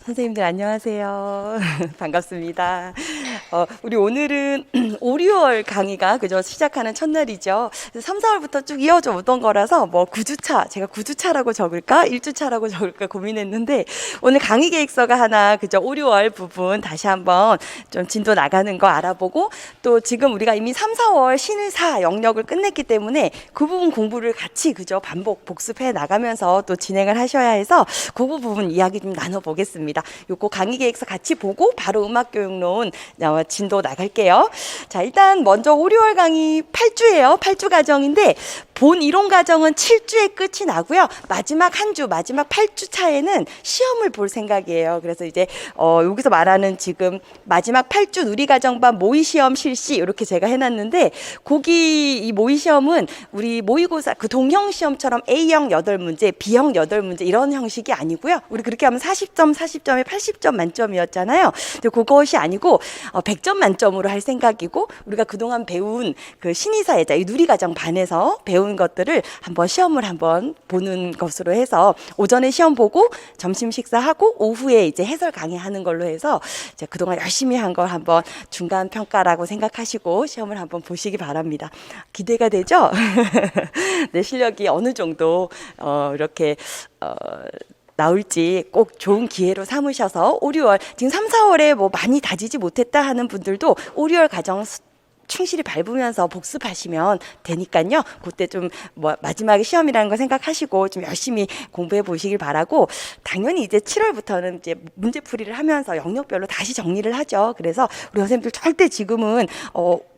선생님들 안녕하세요. 반갑습니다. 우리 오늘은 5, 6월 강의가 그저 시작하는 첫날이죠. 3, 4월부터 쭉 이어져 오던 거라서 뭐 9주차, 제가 9주차라고 적을까? 1주차라고 적을까 고민했는데 오늘 강의 계획서가 하나 그저 5, 6월 부분 다시 한번 좀 진도 나가는 거 알아보고 또 지금 우리가 이미 3, 4월 신의사 영역을 끝냈기 때문에 그 부분 공부를 같이 그저 반복 복습해 나가면서 또 진행을 하셔야 해서 그 부분 이야기 좀 나눠보겠습니다. 요거 강의 계획서 같이 보고 바로 음악교육론 진도 나갈게요. 자, 일단 먼저 5, 6월 강의 8주예요. 8주 과정인데 본 이론 과정은 7주에 끝이 나고요. 마지막 한 주, 마지막 8주 차에는 시험을 볼 생각이에요. 그래서 이제 여기서 말하는 지금 마지막 8주 누리과정반 모의시험 실시 이렇게 제가 해놨는데 거기 이 모의시험은 우리 모의고사 그 동형시험처럼 A형 8문제, B형 8문제 이런 형식이 아니고요. 우리 그렇게 하면 40점, 40점에 80점 만점이었잖아요. 근데 그것이 아니고 100점 만점으로 할 생각이고 우리가 그동안 배운 그 신의사예자, 이 누리과정 반에서 배운 것들을 한번 시험을 한번 보는 것으로 해서 오전에 시험 보고 점심 식사하고 오후에 이제 해설 강의하는 걸로 해서 이제 그동안 열심히 한 걸 한번 중간 평가라고 생각하시고 시험을 한번 보시기 바랍니다. 기대가 되죠? 내 실력이 어느 정도 이렇게 나올지 꼭 좋은 기회로 삼으셔서 5, 6월 지금 3, 4월에 뭐 많이 다지지 못했다 하는 분들도 5, 6월 과정 충실히 밟으면서 복습하시면 되니까요. 그때 좀 뭐 마지막에 시험이라는 거 생각하시고 좀 열심히 공부해 보시길 바라고 당연히 이제 7월부터는 이제 문제풀이를 하면서 영역별로 다시 정리를 하죠. 그래서 우리 선생님들 절대 지금은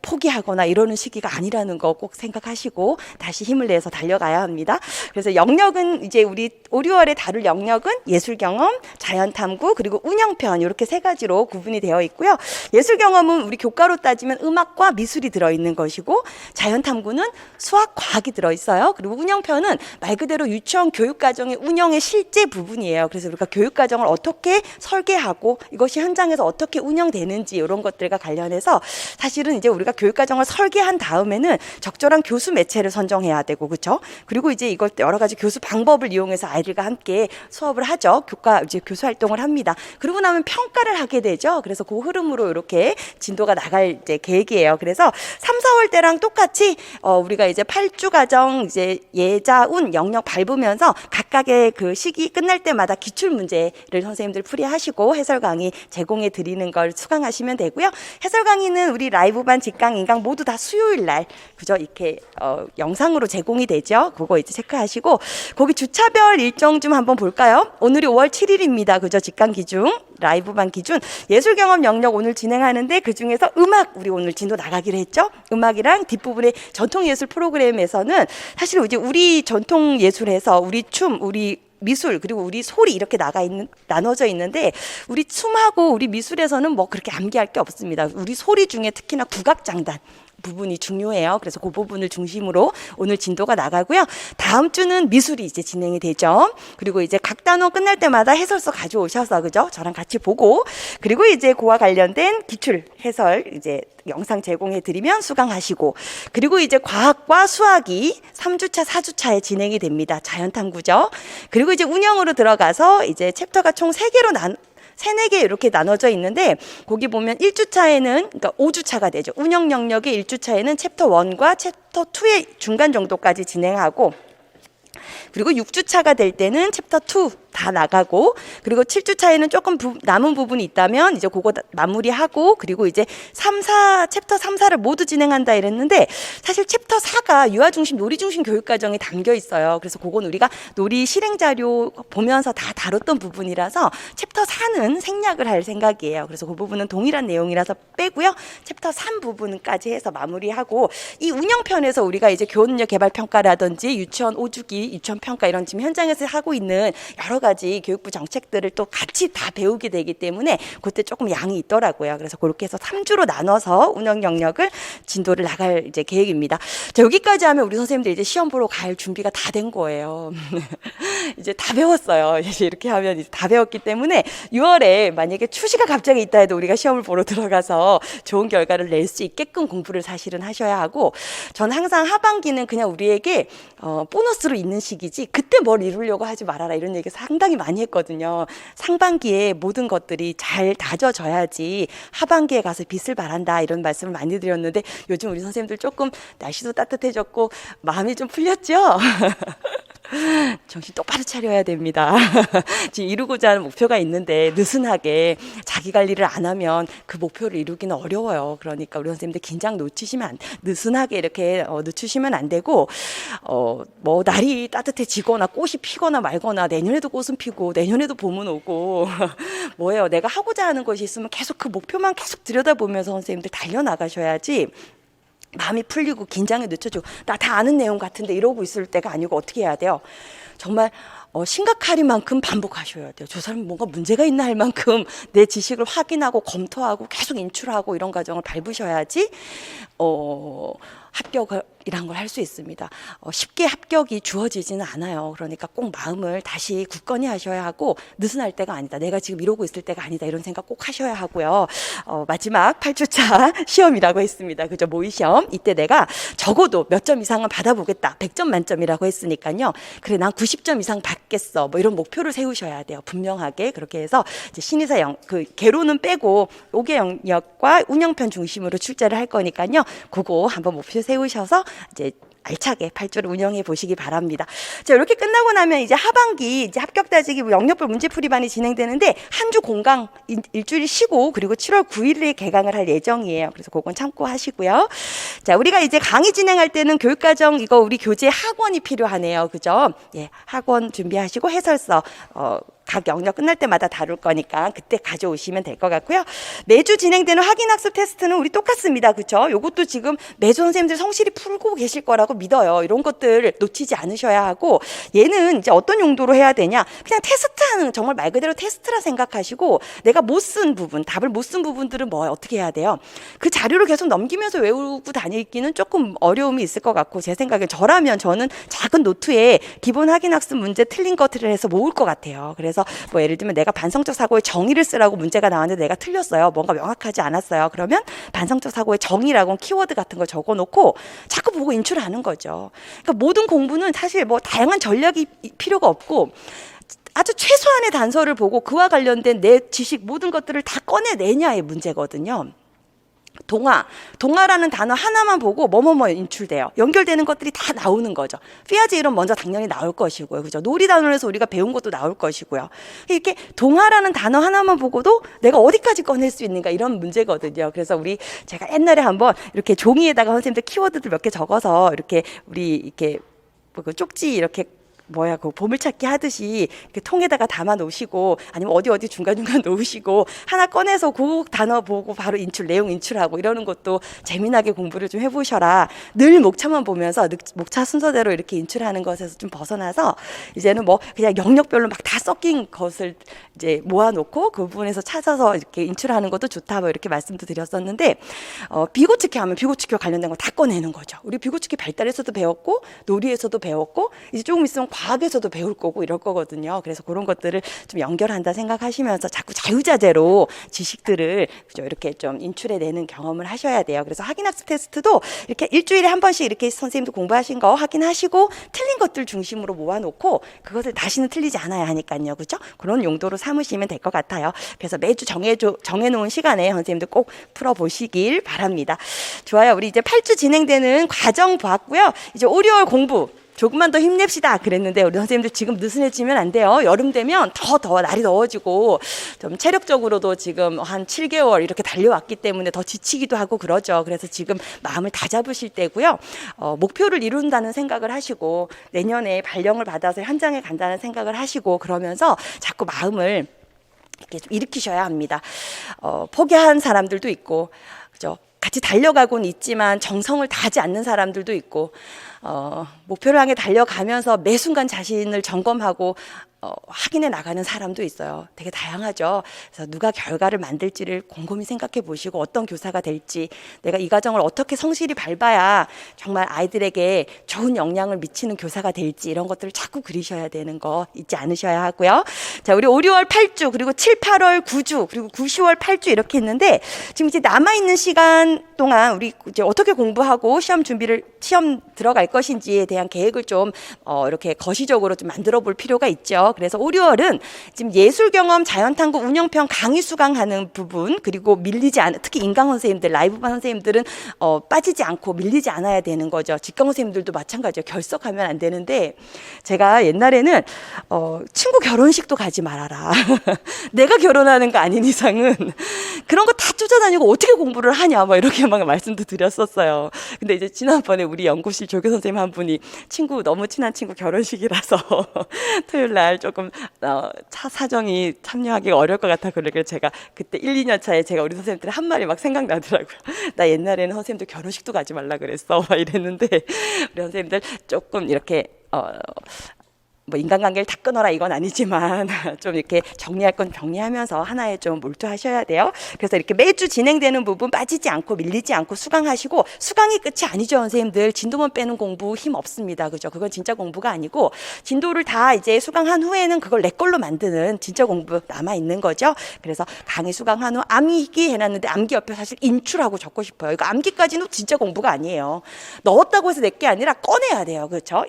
포기하거나 이러는 시기가 아니라는 거 꼭 생각하시고 다시 힘을 내서 달려가야 합니다. 그래서 영역은 이제 우리 5, 6월에 다룰 영역은 예술경험, 자연탐구 그리고 운영편 이렇게 세 가지로 구분이 되어 있고요. 예술경험은 우리 교과로 따지면 음악과 미술이 들어있는 것이고 자연탐구는 수학, 과학이 들어있어요. 그리고 운영편은 말 그대로 유치원 교육과정의 운영의 실제 부분이에요. 그래서 우리가 교육과정을 어떻게 설계하고 이것이 현장에서 어떻게 운영되는지 이런 것들과 관련해서 사실은 이제 우리가 교육과정을 설계한 다음에는 적절한 교수 매체를 선정해야 되고 그렇죠. 그리고 이제 이걸 여러 가지 교수 방법을 이용해서 아이들과 함께 수업을 하죠. 이제 교수 활동을 합니다. 그러고 나면 평가를 하게 되죠. 그래서 그 흐름으로 이렇게 진도가 나갈 이제 계획이에요. 그래서 3, 4월 때랑 똑같이 우리가 이제 8주 과정 이제 예자, 운 영역 밟으면서 각각의 그 시기 끝날 때마다 기출 문제를 선생님들 풀이하시고 해설 강의 제공해 드리는 걸 수강하시면 되고요. 해설 강의는 우리 라이브반 직강, 인강 모두 다 수요일 날 그죠? 이렇게 영상으로 제공이 되죠. 그거 이제 체크하시고 거기 주차별 일정 좀 한번 볼까요? 오늘이 5월 7일입니다. 그죠? 직강 기준, 라이브반 기준 예술경험 영역 오늘 진행하는데 그 중에서 음악 우리 오늘 진도 나가기로 했죠. 음악이랑 뒷부분의 전통예술 프로그램에서는 사실 이제 우리 전통예술에서 우리 춤, 우리 미술 그리고 우리 소리 이렇게 나눠져 있는데 우리 춤하고 우리 미술에서는 뭐 그렇게 암기할 게 없습니다. 우리 소리 중에 특히나 국악장단 부분이 중요해요. 그래서 그 부분을 중심으로 오늘 진도가 나가고요. 다음 주는 미술이 이제 진행이 되죠. 그리고 이제 각 단원 끝날 때마다 해설서 가져오셔서 그죠? 저랑 같이 보고 그리고 이제 그와 관련된 기출 해설 이제 영상 제공해 드리면 수강하시고 그리고 이제 과학과 수학이 3주차, 4주차에 진행이 됩니다. 자연탐구죠. 그리고 이제 운영으로 들어가서 이제 챕터가 총 3개로 3, 4개 이렇게 나눠져 있는데 거기 보면 1주차에는 그러니까 5주차가 되죠. 운영 영역의 1주차에는 챕터 1과 챕터 2의 중간 정도까지 진행하고 그리고 6주차가 될 때는 챕터 2 다 나가고 그리고 7주차에는 조금 남은 부분이 있다면 이제 그거 마무리하고 그리고 이제 3, 4 챕터 3, 4를 모두 진행한다 이랬는데 사실 챕터 4가 유아중심 놀이중심 교육과정에 담겨 있어요. 그래서 그건 우리가 놀이 실행자료 보면서 다 다뤘던 부분이라서 챕터 4는 생략을 할 생각이에요. 그래서 그 부분은 동일한 내용이라서 빼고요. 챕터 3 부분까지 해서 마무리하고 이 운영편에서 우리가 이제 교원력 개발 평가라든지 유치원 5주기 유치원 평가 이런 지금 현장에서 하고 있는 여러 가지 교육부 정책들을 또 같이 다 배우게 되기 때문에 그때 조금 양이 있더라고요. 그래서 그렇게 해서 3주로 나눠서 운영 영역을 진도를 나갈 이제 계획입니다. 자, 여기까지 하면 우리 선생님들 이제 시험 보러 갈 준비가 다 된 거예요. 이제 다 배웠어요. 이제 이렇게 하면 이제 다 배웠기 때문에 6월에 만약에 추시가 갑자기 있다 해도 우리가 시험을 보러 들어가서 좋은 결과를 낼 수 있게끔 공부를 사실은 하셔야 하고 전 항상 하반기는 그냥 우리에게 보너스로 있는 시기지 그때 뭘 이루려고 하지 말아라 이런 얘기 상당히 많이 했거든요. 상반기에 모든 것들이 잘 다져져야지 하반기에 가서 빛을 발한다 이런 말씀을 많이 드렸는데 요즘 우리 선생님들 조금 날씨도 따뜻해졌고 마음이 좀 풀렸죠? 정신 똑바로 차려야 됩니다. 지금 이루고자 하는 목표가 있는데 느슨하게 자기 관리를 안 하면 그 목표를 이루기는 어려워요. 그러니까 우리 선생님들 긴장 느슨하게 이렇게 늦추시면 안 되고 뭐 날이 따뜻해지거나 꽃이 피거나 말거나 내년에도 꽃은 피고 내년에도 봄은 오고 뭐예요. 내가 하고자 하는 것이 있으면 계속 그 목표만 계속 들여다보면서 선생님들 달려나가셔야지 마음이 풀리고 긴장이 늦춰지고 나 다 아는 내용 같은데 이러고 있을 때가 아니고 어떻게 해야 돼요? 정말 심각하리만큼 반복하셔야 돼요. 저 사람 뭔가 문제가 있나 할 만큼 내 지식을 확인하고 검토하고 계속 인출하고 이런 과정을 밟으셔야지 합격이란 걸 할 수 있습니다. 쉽게 합격이 주어지지는 않아요. 그러니까 꼭 마음을 다시 굳건히 하셔야 하고 느슨할 때가 아니다. 내가 지금 이러고 있을 때가 아니다. 이런 생각 꼭 하셔야 하고요. 마지막 8주차 시험이라고 했습니다. 그죠? 모의시험. 이때 내가 적어도 몇 점 이상은 받아보겠다. 100점 만점이라고 했으니까요. 그래, 난 90점 이상 받겠어. 뭐 이런 목표를 세우셔야 돼요. 분명하게. 그렇게 해서 이제 신의사 개로는 빼고 5개 영역과 운영편 중심으로 출제를 할 거니까요. 그거 한번 목표 세우셔서 이제 알차게 8주를 운영해 보시기 바랍니다. 자, 이렇게 끝나고 나면 이제 하반기 이제 합격 따지기 영역별 문제풀이반이 진행되는데 한 주 공강 일주일 쉬고 그리고 7월 9일에 개강을 할 예정이에요. 그래서 그건 참고하시고요. 자, 우리가 이제 강의 진행할 때는 교육과정 이거 우리 교재 학원이 필요하네요. 그죠? 예, 학원 준비하시고 해설서 각 영역 끝날 때마다 다룰 거니까 그때 가져오시면 될 것 같고요. 매주 진행되는 확인학습 테스트는 우리 똑같습니다. 그렇죠? 요것도 지금 매주 선생님들 성실히 풀고 계실 거라고 믿어요. 이런 것들 놓치지 않으셔야 하고 얘는 이제 어떤 용도로 해야 되냐? 그냥 테스트하는 정말 말 그대로 테스트라 생각하시고 내가 못 쓴 부분, 답을 못 쓴 부분들은 뭐 어떻게 해야 돼요? 그 자료를 계속 넘기면서 외우고 다니기는 조금 어려움이 있을 것 같고 제 생각에 저는 작은 노트에 기본 확인학습 문제 틀린 것들을 해서 모을 것 같아요. 그래서 뭐 예를 들면 내가 반성적 사고의 정의를 쓰라고 문제가 나왔는데 내가 틀렸어요. 뭔가 명확하지 않았어요. 그러면 반성적 사고의 정의라고 키워드 같은 걸 적어놓고 자꾸 보고 인출하는 거죠. 그러니까 모든 공부는 사실 뭐 다양한 전략이 필요가 없고 아주 최소한의 단서를 보고 그와 관련된 내 지식 모든 것들을 다 꺼내내냐의 문제거든요. 동화라는 단어 하나만 보고 뭐뭐뭐 인출돼요. 연결되는 것들이 다 나오는 거죠. 피아제 이론 먼저 당연히 나올 것이고요. 그죠? 놀이단원에서 우리가 배운 것도 나올 것이고요. 이렇게 동화라는 단어 하나만 보고도 내가 어디까지 꺼낼 수 있는가 이런 문제거든요. 그래서 제가 옛날에 한번 이렇게 종이에다가 선생님들 키워드들 몇 개 적어서 이렇게 우리 이렇게 그 쪽지 이렇게 그 보물찾기 하듯이 이렇게 통에다가 담아 놓으시고 아니면 어디 중간중간 놓으시고 하나 꺼내서 그 단어 보고 바로 내용 인출하고 이러는 것도 재미나게 공부를 좀 해보셔라. 늘 목차만 보면서 목차 순서대로 이렇게 인출하는 것에서 좀 벗어나서 이제는 뭐 그냥 영역별로 막 다 섞인 것을 이제 모아놓고 그 부분에서 찾아서 이렇게 인출하는 것도 좋다. 뭐 이렇게 말씀도 드렸었는데 비고치기 하면 비고치기와 관련된 거 다 꺼내는 거죠. 우리 비고치기 발달에서도 배웠고 놀이에서도 배웠고 이제 조금 있으면 과학에서도 배울 거고 이럴 거거든요. 그래서 그런 것들을 좀 연결한다 생각하시면서 자꾸 자유자재로 지식들을 이렇게 좀 인출해내는 경험을 하셔야 돼요. 그래서 확인학습 테스트도 이렇게 일주일에 한 번씩 이렇게 선생님도 공부하신 거 확인하시고 틀린 것들 중심으로 모아놓고 그것을 다시는 틀리지 않아야 하니까요. 그렇죠? 그런 용도로 삼으시면 될 것 같아요. 그래서 매주 정해놓은 시간에 선생님들 꼭 풀어보시길 바랍니다. 좋아요. 우리 이제 8주 진행되는 과정 보았고요. 이제 5, 6월 공부 조금만 더 힘냅시다 그랬는데 우리 선생님들 지금 느슨해지면 안 돼요. 여름 되면 더 날이 더워지고 좀 체력적으로도 지금 한 7개월 이렇게 달려왔기 때문에 더 지치기도 하고 그러죠. 그래서 지금 마음을 다잡으실 때고요. 목표를 이룬다는 생각을 하시고 내년에 발령을 받아서 현장에 간다는 생각을 하시고 그러면서 자꾸 마음을 이렇게 좀 일으키셔야 합니다. 포기한 사람들도 있고 그죠? 같이 달려가고는 있지만 정성을 다하지 않는 사람들도 있고 목표를 향해 달려가면서 매 순간 자신을 점검하고 확인해 나가는 사람도 있어요. 되게 다양하죠. 그래서 누가 결과를 만들지를 곰곰이 생각해 보시고 어떤 교사가 될지 내가 이 과정을 어떻게 성실히 밟아야 정말 아이들에게 좋은 영향을 미치는 교사가 될지 이런 것들을 자꾸 그리셔야 되는 거 잊지 않으셔야 하고요. 자, 우리 5, 6월 8주 그리고 7, 8월 9주 그리고 9, 10월 8주 이렇게 했는데 지금 이제 남아있는 시간 동안 우리 이제 어떻게 공부하고 시험 들어갈 것인지에 대한 계획을 좀 이렇게 거시적으로 좀 만들어 볼 필요가 있죠. 그래서 5, 6월은 지금 예술 경험, 자연탐구, 운영평, 강의 수강하는 부분, 그리고 밀리지 않은, 특히 인강 선생님들, 라이브반 선생님들은 빠지지 않고 밀리지 않아야 되는 거죠. 직강 선생님들도 마찬가지예요. 결석하면 안 되는데, 제가 옛날에는 친구 결혼식도 가지 말아라. 내가 결혼하는 거 아닌 이상은 그런 거 다 쫓아다니고 어떻게 공부를 하냐, 막 이렇게 막 말씀도 드렸었어요. 근데 이제 지난번에 우리 연구실 조교 선생님 한 분이 너무 친한 친구 결혼식이라서 토요일 날 조금 사정이 참여하기가 어려울 것 같아. 그러길래 제가 그때 1, 2년 차에 제가 우리 선생님들의 한 말이 막 생각나더라고요. 나 옛날에는 선생님들 결혼식도 가지 말라 그랬어, 막 이랬는데 우리 선생님들 조금 이렇게 뭐 인간관계를 다 끊어라 이건 아니지만 좀 이렇게 정리할 건 정리하면서 하나에 좀 몰두하셔야 돼요. 그래서 이렇게 매주 진행되는 부분 빠지지 않고 밀리지 않고 수강하시고, 수강이 끝이 아니죠, 선생님들. 진도만 빼는 공부 힘 없습니다. 그죠? 그건 진짜 공부가 아니고, 진도를 다 이제 수강한 후에는 그걸 내 걸로 만드는 진짜 공부 남아 있는 거죠. 그래서 강의 수강한 후 암기 해놨는데 암기 옆에 사실 인출하고 적고 싶어요. 이거 암기까지는 진짜 공부가 아니에요. 넣었다고 해서 낼 게 아니라 꺼내야 돼요. 그렇죠?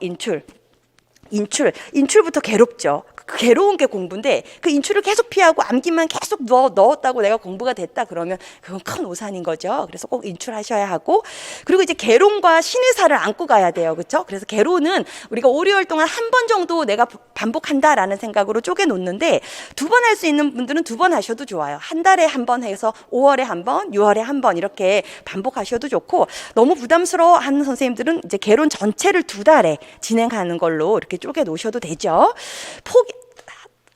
인출부터 괴롭죠. 그 괴로운 게 공부인데, 그 인출을 계속 피하고 암기만 계속 넣었다고 내가 공부가 됐다 그러면 그건 큰 오산인 거죠. 그래서 꼭 인출하셔야 하고, 그리고 이제 개론과 신의사를 안고 가야 돼요. 그렇죠? 그래서 개론은 우리가 5, 6월 동안 한 번 정도 내가 반복한다라는 생각으로 쪼개 놓는데, 2번 할 수 있는 분들은 2번 하셔도 좋아요. 한 달에 한 번 해서 5월에 한 번, 6월에 한 번 이렇게 반복하셔도 좋고, 너무 부담스러워 하는 선생님들은 이제 개론 전체를 2달에 진행하는 걸로 이렇게 쪼개 놓으셔도 되죠.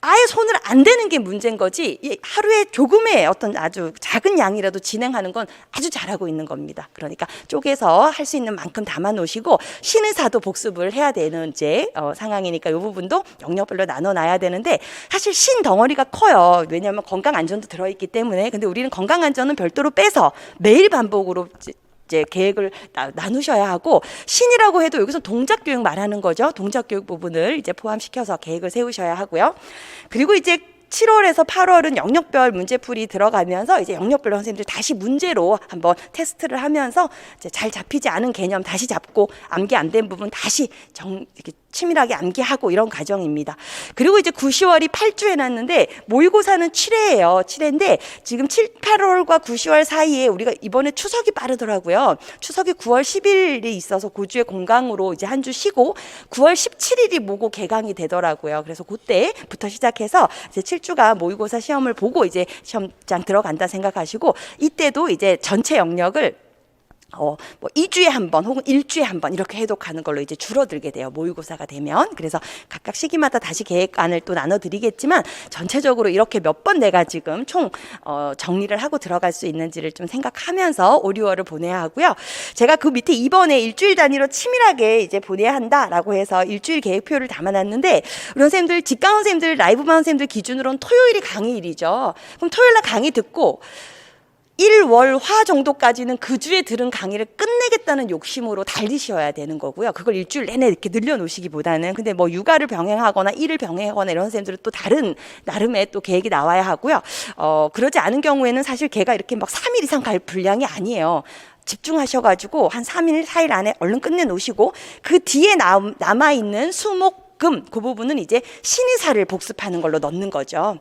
아예 손을 안 대는 게 문제인 거지, 하루에 조금의 어떤 아주 작은 양이라도 진행하는 건 아주 잘하고 있는 겁니다. 그러니까 쪼개서 할 수 있는 만큼 담아 놓으시고, 신의사도 복습을 해야 되는 이제 상황이니까 이 부분도 영역별로 나눠 놔야 되는데, 사실 신 덩어리가 커요. 왜냐하면 건강안전도 들어있기 때문에. 근데 우리는 건강안전은 별도로 빼서 매일 반복으로 이제 계획을 나누셔야 하고, 신이라고 해도 여기서 동작 교육 말하는 거죠. 동작 교육 부분을 이제 포함시켜서 계획을 세우셔야 하고요. 그리고 이제 7월에서 8월은 영역별 문제풀이 들어가면서 이제 영역별로 선생님들 다시 문제로 한번 테스트를 하면서 이제 잘 잡히지 않은 개념 다시 잡고, 암기 안 된 부분 다시 이렇게 치밀하게 암기하고, 이런 과정입니다. 그리고 이제 9, 10월이 8주 해놨는데, 모의고사는 7회예요. 7회인데 지금 7, 8월과 9, 10월 사이에 우리가 이번에 추석이 빠르더라고요. 추석이 9월 10일이 있어서 9주에 공강으로 이제 한 주 쉬고, 9월 17일이 모고 개강이 되더라고요. 그래서 그때부터 시작해서 이제 7주가 모의고사 시험을 보고 이제 시험장 들어간다 생각하시고, 이때도 이제 전체 영역을 뭐 2주에 한 번 혹은 1주에 한 번 이렇게 해독하는 걸로 이제 줄어들게 돼요, 모의고사가 되면. 그래서 각각 시기마다 다시 계획안을 또 나눠드리겠지만, 전체적으로 이렇게 몇 번 내가 지금 총 정리를 하고 들어갈 수 있는지를 좀 생각하면서 5, 6월을 보내야 하고요. 제가 그 밑에 2번에 일주일 단위로 치밀하게 이제 보내야 한다라고 해서 일주일 계획표를 담아놨는데, 우리 선생님들, 직강 선생님들, 라이브반 선생님들 기준으로는 토요일이 강의일이죠. 그럼 토요일 날 강의 듣고 1, 월, 화 정도까지는 그 주에 들은 강의를 끝내겠다는 욕심으로 달리셔야 되는 거고요. 그걸 일주일 내내 이렇게 늘려놓으시기보다는. 근데 뭐 육아를 병행하거나 일을 병행하거나 이런 선생님들은 또 다른 나름의 또 계획이 나와야 하고요. 그러지 않은 경우에는 사실 걔가 이렇게 막 3일 이상 갈 분량이 아니에요. 집중하셔가지고 한 3일, 4일 안에 얼른 끝내놓으시고, 그 뒤에 남아있는 수목, 금, 그 부분은 이제 신의사를 복습하는 걸로 넣는 거죠.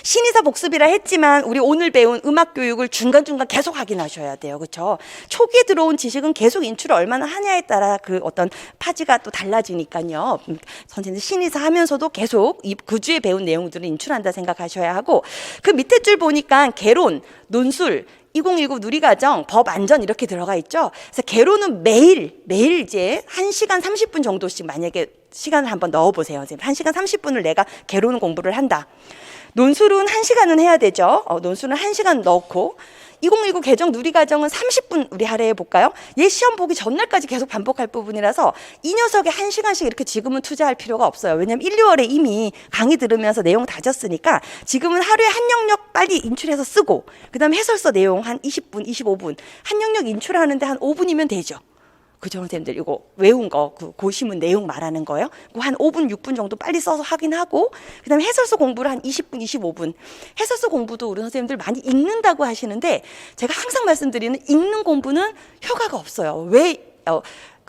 신의사 복습이라 했지만 우리 오늘 배운 음악 교육을 중간중간 계속 확인하셔야 돼요. 그렇죠? 초기에 들어온 지식은 계속 인출을 얼마나 하냐에 따라 그 어떤 파지가 또 달라지니까요. 선생님 신의사 하면서도 계속 그 주에 배운 내용들을 인출한다 생각하셔야 하고, 그 밑에 줄 보니까 개론, 논술, 2019 누리과정, 법안전 이렇게 들어가 있죠. 그래서 개론은 매일 이제 1시간 30분 정도씩 만약에 시간을 한번 넣어보세요. 1시간 30분을 내가 개론 공부를 한다. 논술은 1시간은 해야 되죠. 논술은 1시간 넣고, 2019 개정 누리과정은 30분 우리 할애해 볼까요? 얘 시험 보기 전날까지 계속 반복할 부분이라서 이 녀석에 1시간씩 이렇게 지금은 투자할 필요가 없어요. 왜냐면 1, 2월에 이미 강의 들으면서 내용 다졌으니까 지금은 하루에 한 영역 빨리 인출해서 쓰고, 그 다음에 해설서 내용 한 20분, 25분, 한 영역 인출하는데 한 5분이면 되죠. 그죠, 선생님들? 이거 외운 거, 그 고시문 내용 말하는 거예요. 한 5분, 6분 정도 빨리 써서 확인하고, 그 다음에 해설서 공부를 한 20분, 25분. 해설서 공부도 우리 선생님들 많이 읽는다고 하시는데, 제가 항상 말씀드리는 읽는 공부는 효과가 없어요. 왜?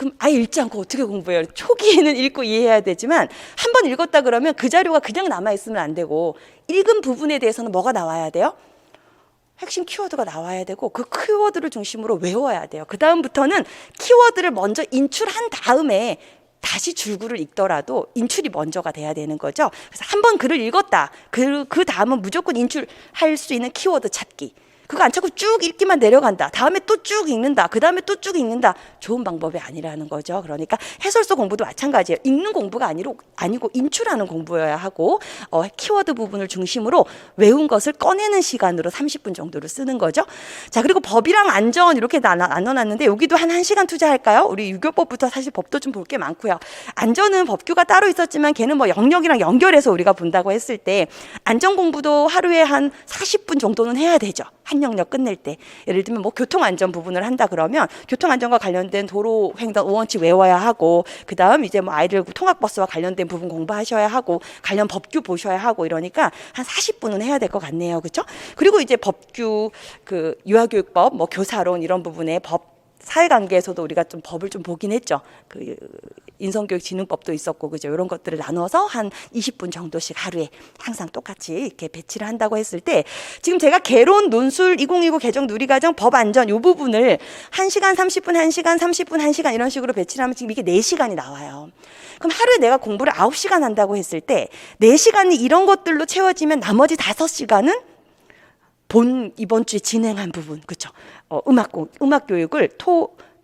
그럼 아예 읽지 않고 어떻게 공부해요? 초기에는 읽고 이해해야 되지만 한 번 읽었다 그러면 그 자료가 그냥 남아있으면 안 되고 읽은 부분에 대해서는 뭐가 나와야 돼요? 핵심 키워드가 나와야 되고 그 키워드를 중심으로 외워야 돼요. 그 다음부터는 키워드를 먼저 인출한 다음에 다시 줄글을 읽더라도 인출이 먼저가 돼야 되는 거죠. 그래서 한 번 글을 읽었다. 그 다음은 무조건 인출할 수 있는 키워드 찾기. 그거 안 찾고 쭉 읽기만 내려간다. 다음에 또 쭉 읽는다. 그 다음에 또 쭉 읽는다. 좋은 방법이 아니라는 거죠. 그러니까 해설서 공부도 마찬가지예요. 읽는 공부가 아니고 인출하는 공부여야 하고 키워드 부분을 중심으로 외운 것을 꺼내는 시간으로 30분 정도를 쓰는 거죠. 자, 그리고 법이랑 안전 이렇게 나눠놨는데 여기도 한 1시간 투자할까요? 우리 유교법부터 사실 법도 좀 볼 게 많고요. 안전은 법규가 따로 있었지만 걔는 뭐 영역이랑 연결해서 우리가 본다고 했을 때 안전 공부도 하루에 한 40분 정도는 해야 되죠. 한 영역 끝낼 때 예를 들면 뭐 교통안전 부분을 한다 그러면 교통안전과 관련된 도로횡단 5원칙 외워야 하고 그 다음 이제 뭐 아이들 통학버스와 관련된 부분 공부하셔야 하고 관련 법규 보셔야 하고 이러니까 한 40분은 해야 될 것 같네요. 그렇죠? 그리고 이제 법규 그 유아교육법 뭐 교사론 이런 부분에 법 사회관계에서도 우리가 좀 법을 좀 보긴 했죠. 그 인성교육진흥법도 있었고 그죠. 이런 것들을 나눠서 한 20분 정도씩 하루에 항상 똑같이 이렇게 배치를 한다고 했을 때 지금 제가 개론, 논술, 2029 개정, 누리과정, 법안전 이 부분을 1시간 30분, 1시간 30분, 1시간 이런 식으로 배치를 하면 지금 이게 4시간이 나와요. 그럼 하루에 내가 공부를 9시간 한다고 했을 때 4시간이 이런 것들로 채워지면 나머지 5시간은 이번 주에 진행한 부분, 그렇죠? 음악 교육을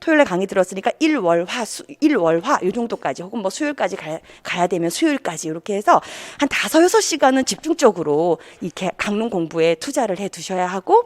토요일에 강의 들었으니까 일월화 이 정도까지 혹은 뭐 수요일까지 가야 되면 수요일까지 이렇게 해서 한 5-6시간은 집중적으로 이렇게 강론 공부에 투자를 해 두셔야 하고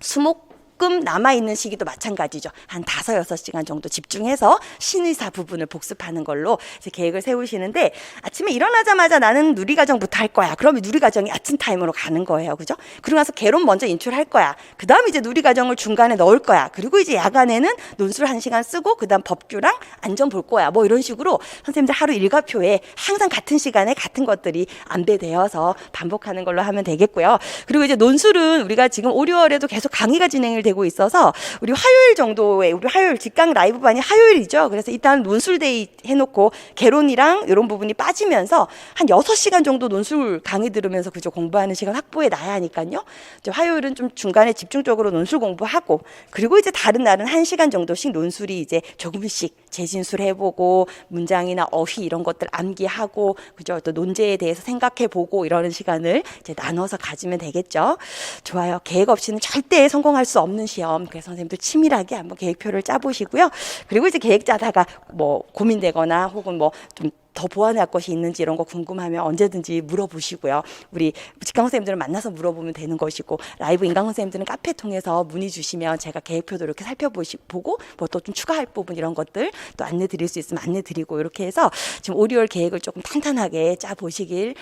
수목 남아있는 시기도 마찬가지죠. 한 5-6시간 정도 집중해서 신의사 부분을 복습하는 걸로 이제 계획을 세우시는데 아침에 일어나자마자 나는 누리과정부터 할 거야. 그러면 누리과정이 아침 타임으로 가는 거예요. 그죠? 그러고 나서 개론 먼저 인출할 거야. 그 다음 이제 누리과정을 중간에 넣을 거야. 그리고 이제 야간에는 논술 1시간 쓰고 그 다음 법규랑 안전 볼 거야. 뭐 이런 식으로 선생님들 하루 일과표에 항상 같은 시간에 같은 것들이 안배되어서 반복하는 걸로 하면 되겠고요. 그리고 이제 논술은 우리가 지금 5, 6월에도 계속 강의가 진행을 되고 있어서 우리 화요일 정도에 우리 화요일 직강 라이브반이 화요일이죠. 그래서 일단 논술데이 해놓고 개론이랑 이런 부분이 빠지면서 한 6시간 정도 논술 강의 들으면서 그죠 공부하는 시간 확보해 놔야 하니까요. 이제 화요일은 좀 중간에 집중적으로 논술 공부하고 그리고 이제 다른 날은 1시간 정도씩 논술이 이제 조금씩 재진술 해보고 문장이나 어휘 이런 것들 암기하고 그죠 또 논제에 대해서 생각해보고 이러는 시간을 이제 나눠서 가지면 되겠죠. 좋아요. 계획 없이는 절대 성공할 수 없는 시험. 그래서 선생님들 치밀하게 한번 계획표를 짜보시고요. 그리고 이제 계획 짜다가 뭐 고민되거나 혹은 뭐 좀 더 보완할 것이 있는지 이런 거 궁금하면 언제든지 물어보시고요. 우리 직강 선생님들을 만나서 물어보면 되는 것이고 라이브 인강 선생님들은 카페 통해서 문의 주시면 제가 계획표도 이렇게 살펴보고 뭐 또 좀 추가할 부분 이런 것들 또 안내 드릴 수 있으면 안내 드리고 이렇게 해서 지금 5, 6월 계획을 조금 탄탄하게 짜 보시길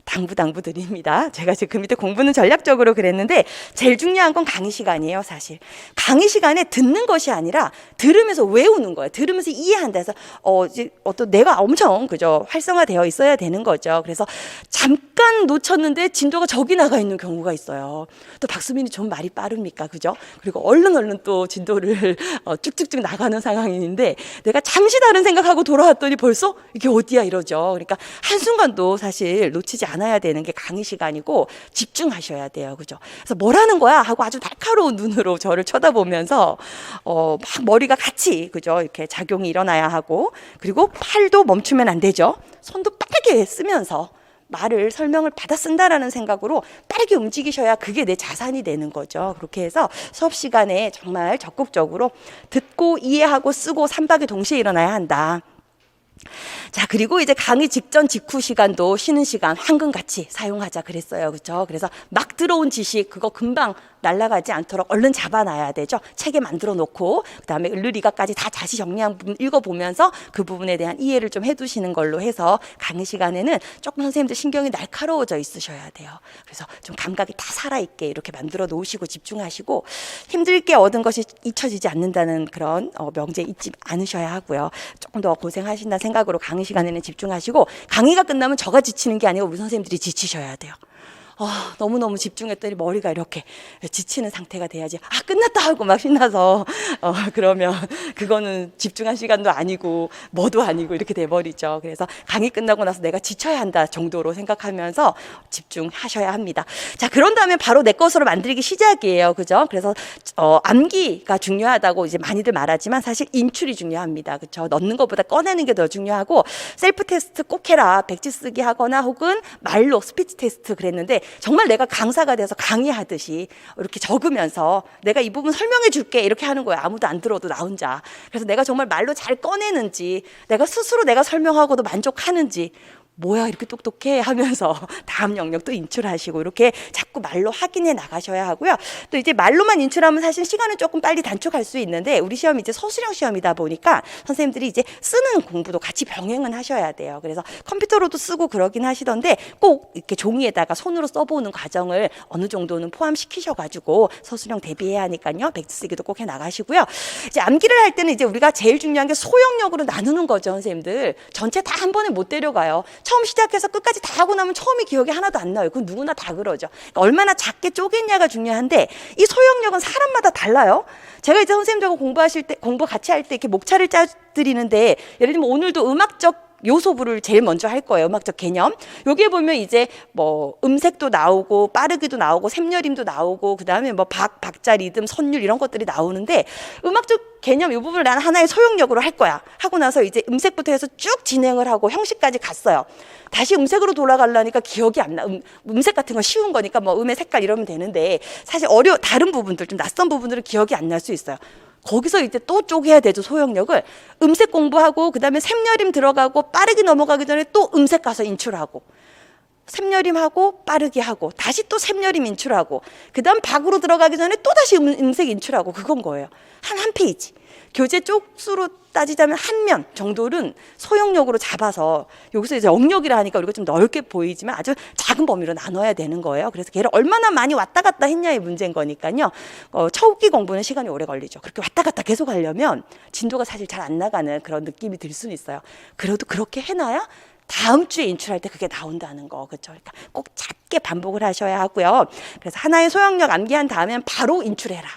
당부 드립니다. 제가 지금 그 밑에 공부는 전략적으로 그랬는데 제일 중요한 건 강의 시간이에요. 사실 강의 시간에 듣는 것이 아니라 들으면서 외우는 거예요. 들으면서 이해한다 해서 이제 어떤 내가 엄청 그죠 활성화되어 있어야 되는 거죠. 그래서 잠깐 놓쳤는데 진도가 저기 나가 있는 경우가 있어요. 또 박수민이 좀 말이 빠릅니까, 그죠? 그리고 얼른 또 진도를 쭉쭉쭉 나가는 상황인데 내가 잠시 다른 생각하고 돌아왔더니 벌써 이게 어디야 이러죠. 그러니까 한 순간도 사실 놓치지 않아야 되는 게 강의 시간이고 집중하셔야 돼요, 그죠? 그래서 뭐라는 거야 하고 아주 날카로운 눈으로 저를 쳐다보면서 막 머리가 같이 그죠 이렇게 작용이 일어나야 하고 그리고 팔도 멈추면 안 되죠. 손도 빠르게 쓰면서 말을 설명을 받아 쓴다라는 생각으로 빠르게 움직이셔야 그게 내 자산이 되는 거죠. 그렇게 해서 수업 시간에 정말 적극적으로 듣고 이해하고 쓰고 3박에 동시에 일어나야 한다. 자, 그리고 이제 강의 직전 직후 시간도 쉬는 시간 황금같이 사용하자 그랬어요. 그렇죠? 그래서 막 들어온 지식 그거 금방 날아가지 않도록 얼른 잡아놔야 되죠. 책에 만들어 놓고 그다음에 을르리가까지 다 다시 정리한 부분 읽어보면서 그 부분에 대한 이해를 좀 해두시는 걸로 해서 강의 시간에는 조금 선생님들 신경이 날카로워져 있으셔야 돼요. 그래서 좀 감각이 다 살아있게 이렇게 만들어 놓으시고 집중하시고 힘들게 얻은 것이 잊혀지지 않는다는 그런 명제 잊지 않으셔야 하고요. 조금 더 고생하신다는 생각으로 강의 시간에는 집중하시고 강의가 끝나면 저가 지치는 게 아니고 우리 선생님들이 지치셔야 돼요. 너무너무 집중했더니 머리가 이렇게 지치는 상태가 돼야지 끝났다 하고 막 신나서 그러면 그거는 집중한 시간도 아니고 뭐도 아니고 이렇게 돼버리죠. 그래서 강의 끝나고 나서 내가 지쳐야 한다 정도로 생각하면서 집중하셔야 합니다. 자, 그런 다음에 바로 내 것으로 만들기 시작이에요. 그죠? 그래서 암기가 중요하다고 이제 많이들 말하지만 사실 인출이 중요합니다. 그렇죠? 넣는 것보다 꺼내는 게 더 중요하고 셀프 테스트 꼭 해라. 백지 쓰기 하거나 혹은 말로 스피치 테스트 그랬는데 정말 내가 강사가 돼서 강의하듯이 이렇게 적으면서 내가 이 부분 설명해 줄게 이렇게 하는 거예요. 아무도 안 들어도 나 혼자. 그래서 내가 정말 말로 잘 꺼내는지 내가 스스로 내가 설명하고도 만족하는지 뭐야 이렇게 똑똑해 하면서 다음 영역도 인출하시고 이렇게 자꾸 말로 확인해 나가셔야 하고요. 또 이제 말로만 인출하면 사실 시간은 조금 빨리 단축할 수 있는데 우리 시험이 이제 서술형 시험이다 보니까 선생님들이 이제 쓰는 공부도 같이 병행은 하셔야 돼요. 그래서 컴퓨터로도 쓰고 그러긴 하시던데 꼭 이렇게 종이에다가 손으로 써보는 과정을 어느 정도는 포함시키셔가지고 서술형 대비해야 하니까요. 백지 쓰기도 꼭 해 나가시고요. 이제 암기를 할 때는 이제 우리가 제일 중요한 게 소형력으로 나누는 거죠, 선생님들. 전체 다 한 번에 못 데려가요. 처음 시작해서 끝까지 다 하고 나면 처음이 기억이 하나도 안 나요. 그건 누구나 다 그러죠. 그러니까 얼마나 작게 쪼갰냐가 중요한데 이 소형력은 사람마다 달라요. 제가 이제 선생님들하고 공부 같이 할 때 이렇게 목차를 짜드리는데 예를 들면 오늘도 음악적 요소부를 제일 먼저 할 거예요. 음악적 개념. 여기에 보면 이제 뭐 음색도 나오고 빠르기도 나오고 샘여림도 나오고 그다음에 뭐 박자, 리듬, 선율 이런 것들이 나오는데 음악적 개념 이 부분을 나는 하나의 소형력으로 할 거야. 하고 나서 이제 음색부터 해서 쭉 진행을 하고 형식까지 갔어요. 다시 음색으로 돌아가려니까 기억이 안 나. 음색 같은 건 쉬운 거니까 뭐 음의 색깔 이러면 되는데 사실 다른 부분들 좀 낯선 부분들은 기억이 안 날 수 있어요. 거기서 이제 또 쪼개야 되죠. 소형력을 음색 공부하고 그다음에 샘여림 들어가고 빠르게 넘어가기 전에 또 음색 가서 인출하고 샘여림하고 빠르게 하고 다시 또 샘여림 인출하고 그다음 박으로 들어가기 전에 또 다시 음색 인출하고 그건 거예요. 한 페이지. 교재 쪽수로 따지자면 한 면 정도는 소형력으로 잡아서 여기서 이제 영역이라 하니까 우리가 좀 넓게 보이지만 아주 작은 범위로 나눠야 되는 거예요. 그래서 걔를 얼마나 많이 왔다 갔다 했냐의 문제인 거니까요. 처우기 공부는 시간이 오래 걸리죠. 그렇게 왔다 갔다 계속 하려면 진도가 사실 잘 안 나가는 그런 느낌이 들 수는 있어요. 그래도 그렇게 해놔야 다음 주에 인출할 때 그게 나온다는 거. 그렇죠? 그러니까 꼭 작게 반복을 하셔야 하고요. 그래서 하나의 소형력 암기한 다음엔 바로 인출해라.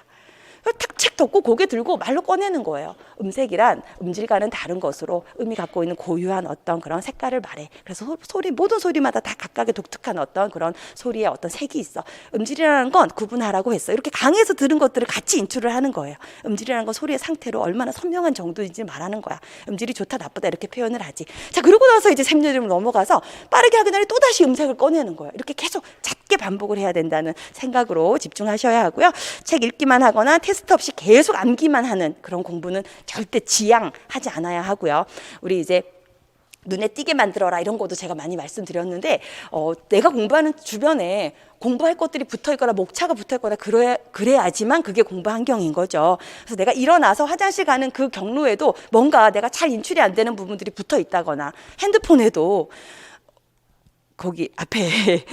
탁 책 덮고 고개 들고 말로 꺼내는 거예요. 음색이란 음질과는 다른 것으로 음이 갖고 있는 고유한 어떤 그런 색깔을 말해. 그래서 모든 소리마다 다 각각의 독특한 어떤 그런 소리의 어떤 색이 있어. 음질이라는 건 구분하라고 했어. 이렇게 강의에서 들은 것들을 같이 인출을 하는 거예요. 음질이라는 건 소리의 상태로 얼마나 선명한 정도인지 말하는 거야. 음질이 좋다 나쁘다 이렇게 표현을 하지. 자, 그러고 나서 이제 샘여림으로 넘어가서 빠르게 하기 전에 또 다시 음색을 꺼내는 거예요. 이렇게 계속 작게 반복을 해야 된다는 생각으로 집중하셔야 하고요. 책 읽기만 하거나 테스트 없이 계속 암기만 하는 그런 공부는 절대 지양하지 않아야 하고요. 우리 이제 눈에 띄게 만들어라 이런 것도 제가 많이 말씀드렸는데 내가 공부하는 주변에 공부할 것들이 붙어있거나 목차가 붙어있거나 그래야지만 그게 공부 환경인 거죠. 그래서 내가 일어나서 화장실 가는 그 경로에도 뭔가 내가 잘 인출이 안 되는 부분들이 붙어있다거나 핸드폰에도 거기 앞에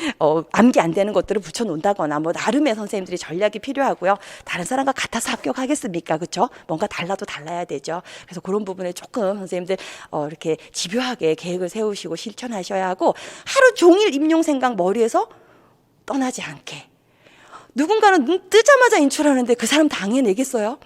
암기 안 되는 것들을 붙여놓는다거나 뭐 나름의 선생님들이 전략이 필요하고요. 다른 사람과 같아서 합격하겠습니까? 그렇죠? 뭔가 달라도 달라야 되죠. 그래서 그런 부분에 조금 선생님들 이렇게 집요하게 계획을 세우시고 실천하셔야 하고 하루 종일 임용 생각 머리에서 떠나지 않게. 누군가는 눈 뜨자마자 인출하는데 그 사람 당해내겠어요?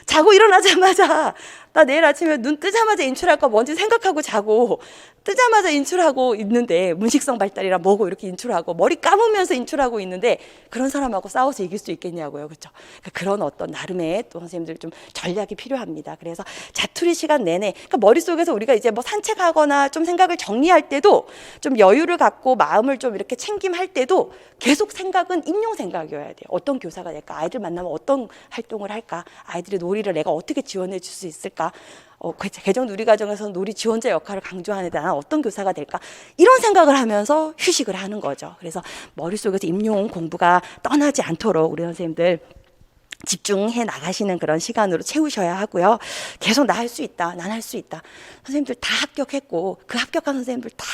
자고 일어나자마자 나 내일 아침에 눈 뜨자마자 인출할까 뭔지 생각하고 자고 뜨자마자 인출하고 있는데 문식성 발달이라 뭐고 이렇게 인출하고 머리 감으면서 인출하고 있는데 그런 사람하고 싸워서 이길 수 있겠냐고요. 그렇죠? 그런 어떤 나름의 또 선생님들 좀 전략이 필요합니다. 그래서 자투리 시간 내내 그러니까 머릿속에서 우리가 이제 뭐 산책하거나 좀 생각을 정리할 때도 좀 여유를 갖고 마음을 좀 이렇게 챙김할 때도 계속 생각은 임용 생각이어야 돼요. 어떤 교사가 될까? 아이들 만나면 어떤 활동을 할까? 아이들의 놀이를 내가 어떻게 지원해 줄 수 있을까? 개정 누리 과정에서 놀이 지원자 역할을 강조하는 데 나는 어떤 교사가 될까? 이런 생각을 하면서 휴식을 하는 거죠. 그래서 머릿속에서 임용 공부가 떠나지 않도록 우리 선생님들 집중해 나가시는 그런 시간으로 채우셔야 하고요. 계속 나 할 수 있다. 난 할 수 있다. 선생님들 다 합격했고 그 합격한 선생님들 다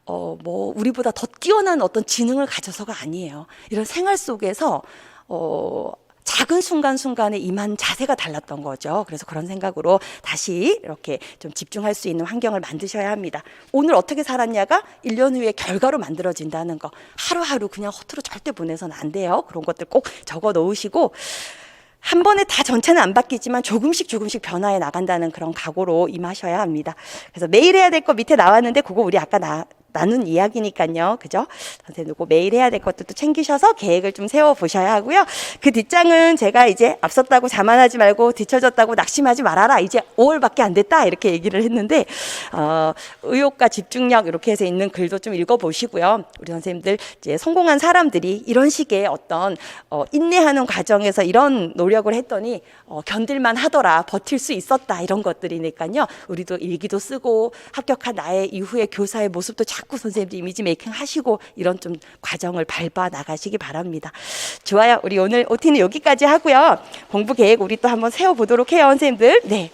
뭐 우리보다 더 뛰어난 어떤 지능을 가져서가 아니에요. 이런 생활 속에서 작은 순간순간에 임한 자세가 달랐던 거죠. 그래서 그런 생각으로 다시 이렇게 좀 집중할 수 있는 환경을 만드셔야 합니다. 오늘 어떻게 살았냐가 1년 후에 결과로 만들어진다는 거. 하루하루 그냥 허투루 절대 보내서는 안 돼요. 그런 것들 꼭 적어 놓으시고 한 번에 다 전체는 안 바뀌지만 조금씩 변화해 나간다는 그런 각오로 임하셔야 합니다. 그래서 매일 해야 될 거 밑에 나왔는데 그거 우리 아까 나눈 이야기니까요. 그죠? 선생님, 그 매일 해야 될 것도 또 챙기셔서 계획을 좀 세워보셔야 하고요. 그 뒷장은 제가 이제 앞섰다고 자만하지 말고 뒤처졌다고 낙심하지 말아라. 이제 5월밖에 안 됐다. 이렇게 얘기를 했는데, 의욕과 집중력 이렇게 해서 있는 글도 좀 읽어보시고요. 우리 선생님들 이제 성공한 사람들이 이런 식의 어떤 인내하는 과정에서 이런 노력을 했더니 견딜만 하더라. 버틸 수 있었다. 이런 것들이니까요. 우리도 일기도 쓰고 합격한 나의 이후의 교사의 모습도 자꾸 선생님들 이미지 메이킹 하시고 이런 좀 과정을 밟아 나가시기 바랍니다. 좋아요. 우리 오늘 OT는 여기까지 하고요. 공부 계획 우리 또 한번 세워보도록 해요, 선생님들. 네.